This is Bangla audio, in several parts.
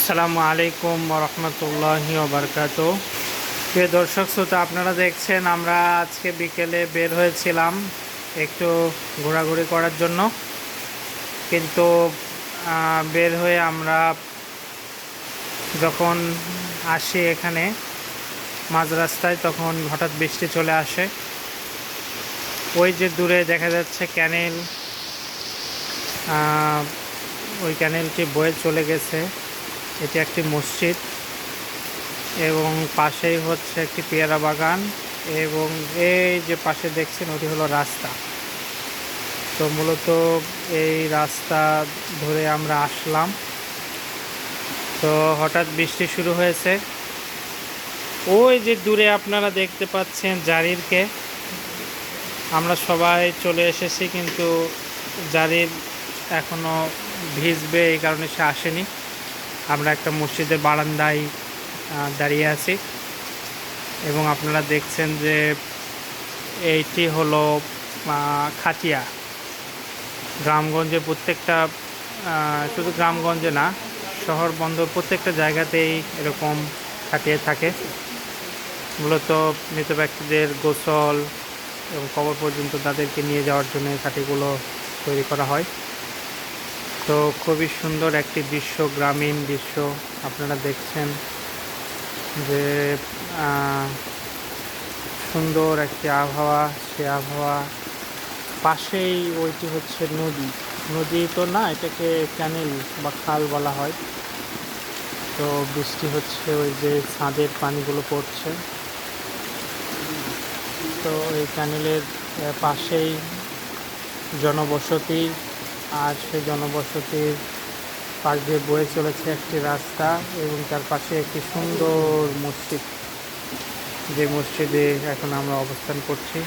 আসসালামু আলাইকুম রহমতুল্লাহি ওবরকাতুহ। প্রিয় দর্শক শ্রোতা, আপনারা দেখছেন আমরা আজকে বিকেলে বের হয়েছিলাম একটু ঘোরাঘুরি করার জন্য, কিন্তু বের হয়ে আমরা যখন আসি এখানে মাঝ রাস্তায়, তখন হঠাৎ বৃষ্টি চলে আসে। ওই যে দূরে দেখা যাচ্ছে ক্যানেল, ওই ক্যানেলটি বয়ে চলে গেছে। এটি একটি মসজিদ এবং পাশেই হচ্ছে একটি পেয়ারা বাগান, এবং এই যে পাশে দেখছেন ওটি হলো রাস্তা। তো মূলত এই রাস্তা ধরে আমরা আসলাম, তো হঠাৎ বৃষ্টি শুরু হয়েছে। ওই যে দূরে আপনারা দেখতে পাচ্ছেন জারিরকে, আমরা সবাই চলে এসেছি, কিন্তু জারির এখনও ভিজবে, এই কারণে সে আসেনি। আমরা একটা মসজিদের বারান্দায় দাঁড়িয়ে আছি এবং আপনারা দেখছেন যে এইটি হলো খাটিয়া। গ্রামগঞ্জে প্রত্যেকটা, শুধু গ্রামগঞ্জে না, শহর বন্দর প্রত্যেকটা জায়গাতেই এরকম খাটিয়া থাকে। মূলত মৃত ব্যক্তিদের গোসল এবং কবর পর্যন্ত তাদেরকে নিয়ে যাওয়ার জন্য এই খাটিগুলো তৈরি করা হয়। তো খুবই সুন্দর একটি দৃশ্য, গ্রামীণ দৃশ্য আপনারা দেখছেন যে সুন্দর একটি আবহাওয়া। সে আবহাওয়া পাশেই ওইটি হচ্ছে নদী। নদী তো না, এটাকে ক্যানেল বা খাল বলা হয়। তো বৃষ্টি হচ্ছে, ওই যে ছাদের পানিগুলো পড়ছে। তো এই ক্যানেলের পাশেই জনবসতি, আর সেই জনবসতির পাশ দিয়ে বয়ে চলেছে একটি রাস্তা এবং তার পাশে একটি সুন্দর মসজিদ, যে মসজিদে এখন আমরা অবস্থান করছি।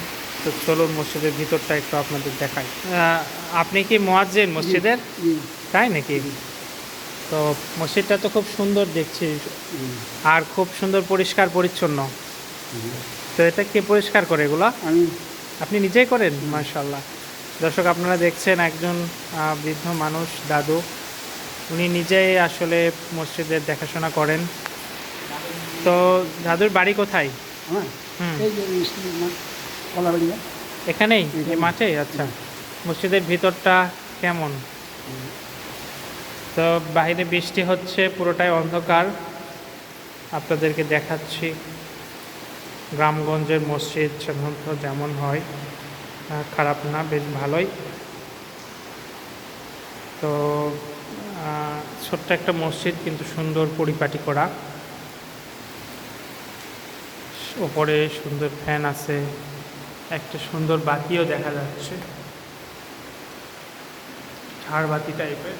তো চলুন মসজিদের ভিতরটা একটু আপনাদের দেখাই। আপনি কি মুয়াজ্জিন মসজিদের? তাই নাকি? তো মসজিদটা তো খুব সুন্দর দেখছি, আর খুব সুন্দর পরিষ্কার পরিচ্ছন্ন। তো এটা কে পরিষ্কার করে এগুলো? আপনি নিজেই করেন? মাশাআল্লাহ। দর্শক, আপনারা দেখছেন একজন বৃদ্ধ মানুষ, দাদু, উনি নিজেই আসলে মসজিদের দেখাশোনা করেন। তো দাদুর বাড়ি কোথায়? এখানেই, এই মাঠেই? আচ্ছা। মসজিদের ভিতরটা কেমন? তো বাইরে বৃষ্টি হচ্ছে, পুরোটাই অন্ধকার, আপনাদেরকে দেখাচ্ছি। গ্রামগঞ্জের মসজিদ সাধারণত যেমন হয়, খারাপ না, বেশ ভালোই। তো ছোট্ট একটা মসজিদ, কিন্তু সুন্দর পরিপাটি করা। ওপরে সুন্দর ফ্যান আছে, একটা সুন্দর বাতিও দেখা যাচ্ছে, ঝাড়বাতি টাইপের।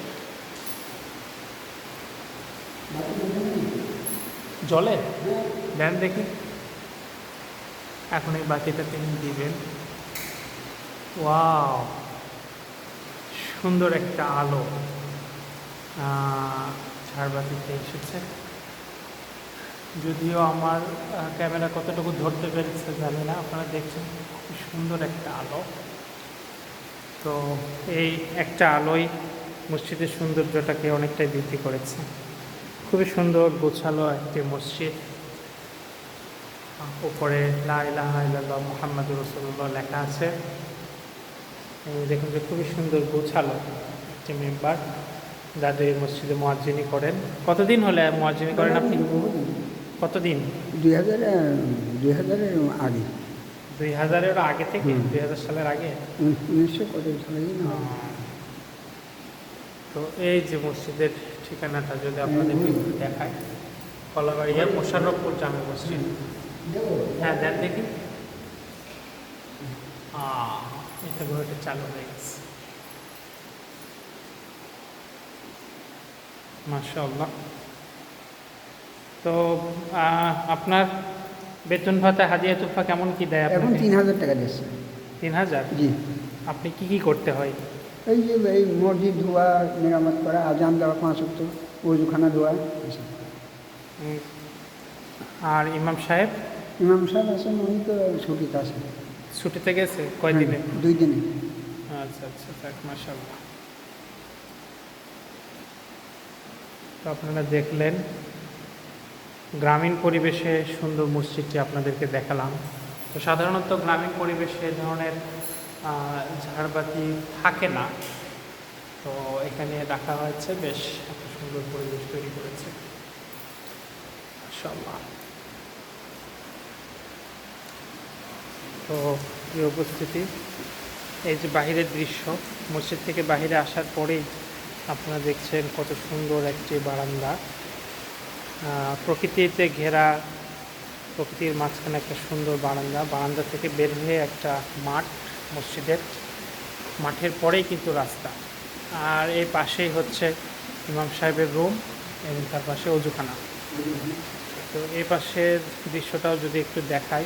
জলে দেন দেখি, এখন এই বাতিটা তিনি দিবেন। ওয়াও, সুন্দর একটা আলো ঝাড়বাতিতে এসেছে। যদিও আমার ক্যামেরা কতটুকু ধরতে পেরেছে জানি না, আপনারা দেখছেন খুব সুন্দর একটা আলো। তো এই একটা আলোই মসজিদের সৌন্দর্যটাকে অনেকটাই বৃদ্ধি করেছে। খুবই সুন্দর গোছালো একটি মসজিদ। উপরে লা ইলাহা ইল্লাল্লাহ মুহাম্মাদুর রাসূলুল্লাহ লেখা আছে। দেখুন যে খুবই সুন্দর গোছালো একটি মেম্বার। দাদু এই মসজিদে মুয়াজ্জিনি করেন। কতদিন হলে মুয়াজ্জিনি করেন আপনি? কতদিন? 2000-এর আগে। 2000-এর আগে থেকে? 2000 সালের আগে? 1900 কত সালে? তো এই যে মসজিদের ঠিকানাটা যদি আপনাদেরকে একটু দেখায়, কলাবাড়িয়া মোশাররফপুর জামে মসজিদ। হ্যাঁ দেন দেখি। এটা ঘোরাটা চালু হয়ে গেছে, মাশাআল্লাহ। তো আপনার বেতন ভাতা, হাদিয়া তুফা কেমন কি দেয়? এখন 3000 টাকা দিচ্ছে। 3000? জি। আপনি কি করতে হয়? এই যে এই মসজিদ ধোয়া, মেরামত করা, আজান দেওয়া, 5 ওয়াক্ত ওযুখানা ধোয়া। আর ইমাম সাহেব? ইমাম সাহেব আছেন, উনি তো ছুটিতে আছেন। ছুটিতে গেছে কয়দিনে? 2 দিনে। আচ্ছা আচ্ছা, যাক মাশাআল্লাহ। তো আপনারা দেখলেন গ্রামীণ পরিবেশে সুন্দর মসজিদটি আপনাদেরকে দেখালাম। তো সাধারণত গ্রামীণ পরিবেশে এ ধরনের ঝাড়বাতি থাকে না, তো এখানে রাখা হয়েছে, বেশ একটা সুন্দর পরিবেশ তৈরি করেছে মাশাআল্লাহ। তো এই উপস্থিতি, এই যে বাহিরের দৃশ্য, মসজিদ থেকে বাহিরে আসার পরেই আপনারা দেখছেন কত সুন্দর একটি বারান্দা, প্রকৃতিতে ঘেরা, প্রকৃতির মাঝখানে একটা সুন্দর বারান্দা, বারান্দা থেকে বের হয়ে একটা মাঠ, মসজিদের মাঠের পরেই কিন্তু রাস্তা, আর এই পাশেই হচ্ছে ইমাম সাহেবের রুম এবং তার পাশে অজুখানা। তো এই পাশের দৃশ্যটাও যদি একটু দেখাই,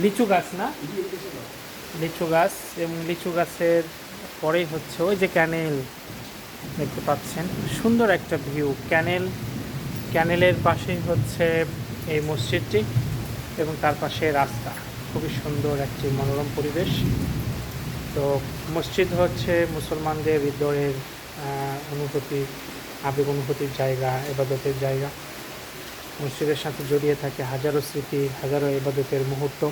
লিচু গাছ না, লিচু গাছ, এবং লিচু গাছের পরেই হচ্ছে ওই যে ক্যানেল দেখতে পাচ্ছেন, সুন্দর একটা ভিউ, ক্যানেলের পাশেই হচ্ছে এই মসজিদটি এবং তার পাশে রাস্তা, খুবই সুন্দর একটি মনোরম পরিবেশ। তো মসজিদ হচ্ছে মুসলমানদের হৃদয়ের অনুভূতি, আবেগ অনুভূতির জায়গা, ইবাদতের জায়গা। মসজিদের সাথে জড়িয়ে থাকে হাজারো স্মৃতি, হাজারো ইবাদতের মুহূর্ত।